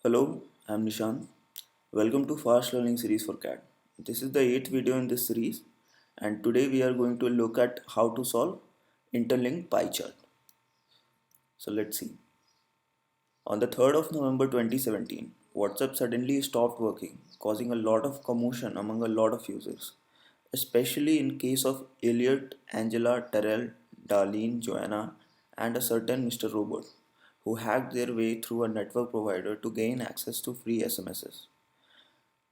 Hello, I'm Nishan. Welcome to Fast Learning Series for CAT. This is the eighth video in this series, and today we are going to look at how to solve interlinked pie chart. So let's see. On the 3rd of November 2017, WhatsApp suddenly stopped working, causing a lot of commotion among a lot of users, especially in case of Elliot, Angela, Terrell, Darlene, Joanna, and a certain Mr. Robot, who hacked their way through a network provider to gain access to free SMSs.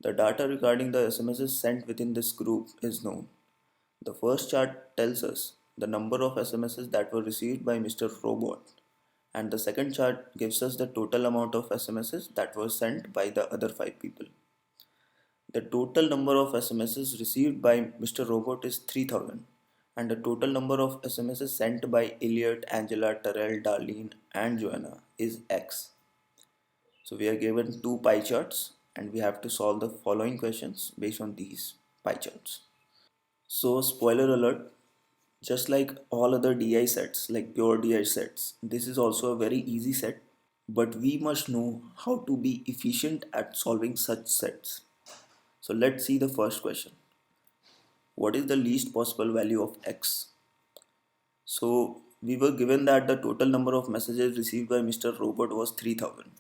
The data regarding the SMSs sent within this group is known. The first chart tells us the number of SMSs that were received by Mr. Robot, and the second chart gives us the total amount of SMSs that were sent by the other 5 people. The total number of SMSs received by Mr. Robot is 3000, and the total number of SMSs sent by Elliot, Angela, Terrell, Darlene, and Joanna is X. So we are given two pie charts and we have to solve the following questions based on these pie charts. So spoiler alert, just like all other DI sets, like pure DI sets, this is also a very easy set, but we must know how to be efficient at solving such sets. So let's see the first question. What is the least possible value of X? So we were given that the total number of messages received by Mr. Robot was 3000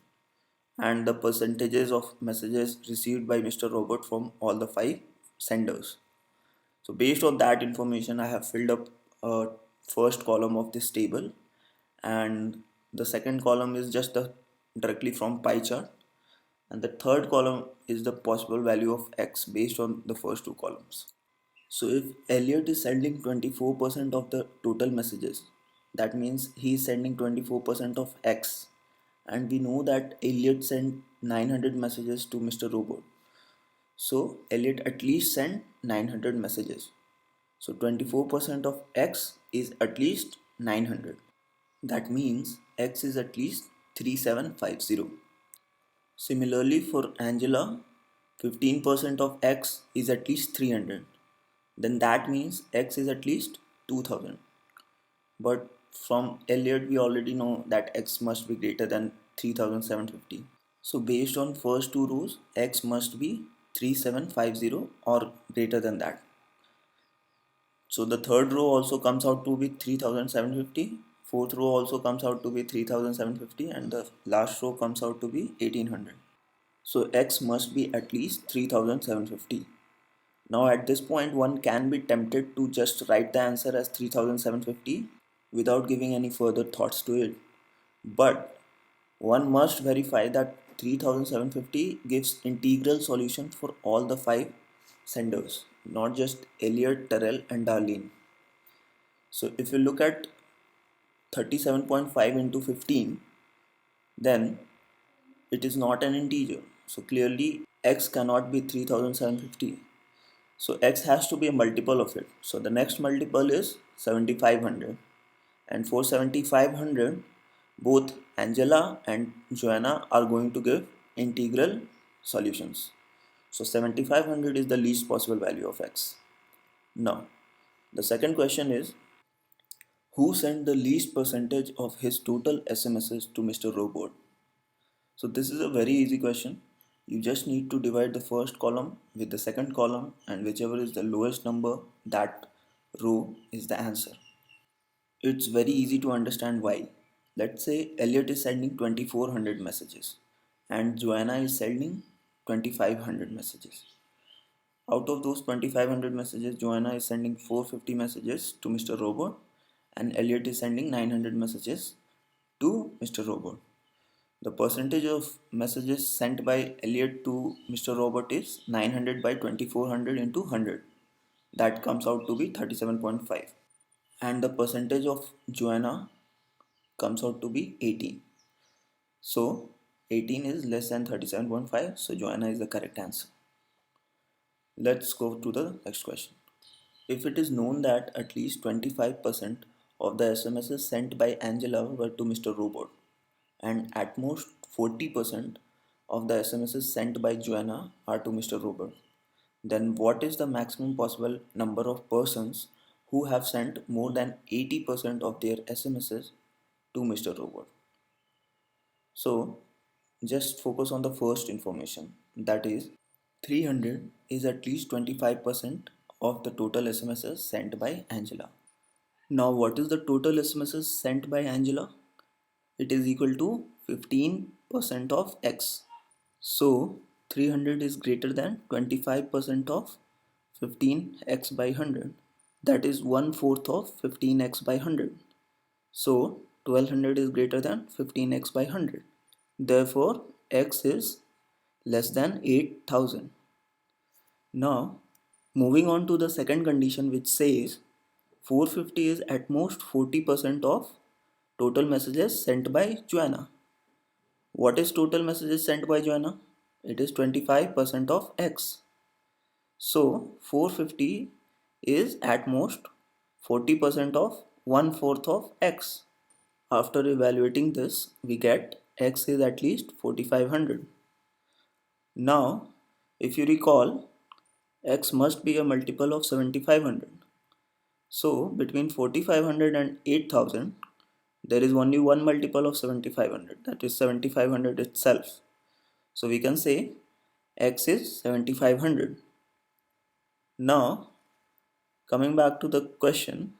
and the percentages of messages received by Mr. Robot from all the 5 senders. So based on that information, I have filled up a first column of this table, and the second column is just the directly from pie chart, and the third column is the possible value of X based on the first two columns. So if Elliot is sending 24% of the total messages, that means he is sending 24% of X. And we know that Elliot sent 900 messages to Mr. Robot. So Elliot at least sent 900 messages. So 24% of X is at least 900. That means X is at least 3750. Similarly for Angela, 15% of X is at least 300. Then that means X is at least 2000. But from Elliot we already know that X must be greater than 3750. So based on first two rows, X must be 3750 or greater than that. So the third row also comes out to be 3750, fourth row also comes out to be 3750, and the last row comes out to be 1800. So X must be at least 3750. Now at this point one can be tempted to just write the answer as 3750 without giving any further thoughts to it. But one must verify that 3750 gives integral solution for all the 5 senders, not just Elliot, Terrell and Darlene. So if you look at 37.5 into 15, then it is not an integer. So clearly X cannot be 3750. So X has to be a multiple of it. So the next multiple is 7500. And for 7500, both Angela and Joanna are going to give integral solutions. So 7500 is the least possible value of X. Now, the second question is, who sent the least percentage of his total SMSs to Mr. Robot? So this is a very easy question. You just need to divide the first column with the second column, and whichever is the lowest number, that row is the answer. It's very easy to understand why. Let's say Elliot is sending 2400 messages and Joanna is sending 2500 messages. Out of those 2500 messages, Joanna is sending 450 messages to Mr. Robot and Elliot is sending 900 messages to Mr. Robot. The percentage of messages sent by Elliot to Mr. Robot is 900 by 2400 into 100. That comes out to be 37.5. And the percentage of Joanna comes out to be 18. So 18 is less than 37.5. So Joanna is the correct answer. Let's go to the next question. If it is known that at least 25% of the SMSs sent by Angela were to Mr. Robot and at most 40% of the SMSs sent by Joanna are to Mr. Robot, then what is the maximum possible number of persons who have sent more than 80% of their SMSs to Mr. Robot? So Just focus on the first information, that is 300 is at least 25% of the total SMSs sent by Angela. Now what is the total SMSs sent by Angela? It is equal to 15% of X. So 300 is greater than 25% of 15x by 100. That is 1/4 of 15x by 100. So 1200 is greater than 15x by 100. Therefore, x is less than 8000. Now, moving on to the second condition, which says 450 is at most 40% of total messages sent by Joanna. What is total messages sent by Joanna? It is 25% of x. So 450 is at most 40% of 1/4 of x. After evaluating this, we get x is at least 4500. Now, if you recall, x must be a multiple of 7500. So, between 4500 and 8000, there is only one multiple of 7500, that is 7500 itself. So, we can say x is 7500. Now, coming back to the question,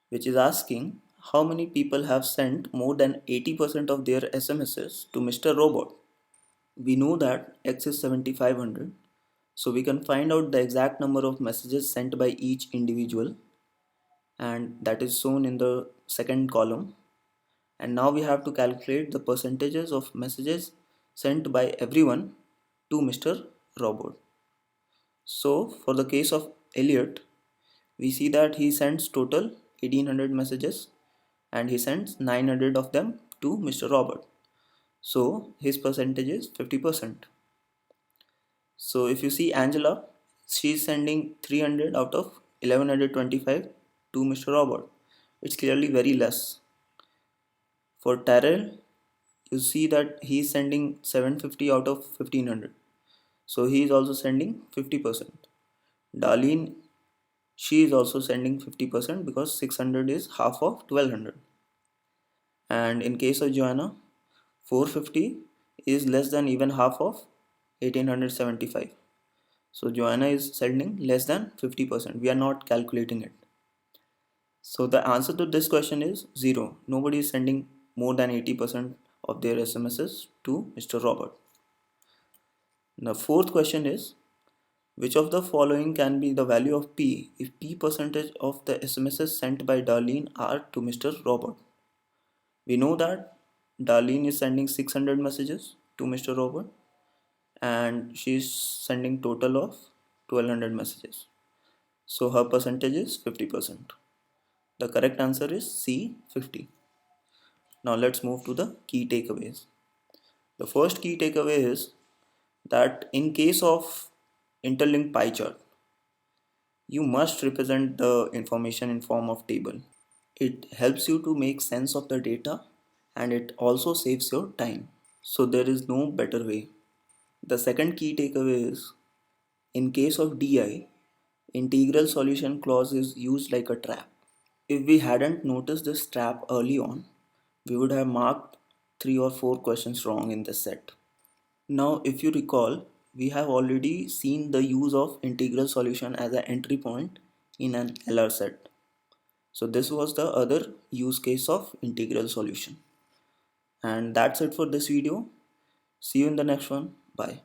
which is asking how many people have sent more than 80% of their SMSs to Mr. Robot. We know that X is 7500, so we can find out the exact number of messages sent by each individual, and that is shown in the second column. And now we have to calculate the percentages of messages sent by everyone to Mr. Robot. So for the case of Elliot, we see that he sends total 1800 messages and he sends 900 of them to Mr. Robert. So his percentage is 50%. So if you see Angela, she is sending 300 out of 1125 to Mr. Robert. It's clearly very less. For Terrell, you see that he is sending 750 out of 1500. So he is also sending 50%. Darlene, she is also sending 50% because 600 is half of 1200. And in case of Joanna, 450 is less than even half of 1875. So Joanna is sending less than 50%. We are not calculating it. So the answer to this question is 0. Nobody is sending more than 80% of their SMSs to Mr. Robert. The fourth question is, which of the following can be the value of P if P percentage of the SMSs sent by Darlene are to Mr. Robert? We know that Darlene is sending 600 messages to Mr. Robert and she is sending total of 1200 messages. So her percentage is 50%. The correct answer is C, 50. Now let's move to the key takeaways. The first key takeaway is that in case of interlinked pie chart, you must represent the information in form of table. It helps you to make sense of the data and it also saves your time. So there is no better way. The second key takeaway is, in case of DI, integral solution clause is used like a trap. If we hadn't noticed this trap early on, we would have marked 3 or 4 questions wrong in this set. Now, if you recall, we have already seen the use of integral solution as an entry point in an LR set. So this was the other use case of integral solution. And that's it for this video. See you in the next one. Bye.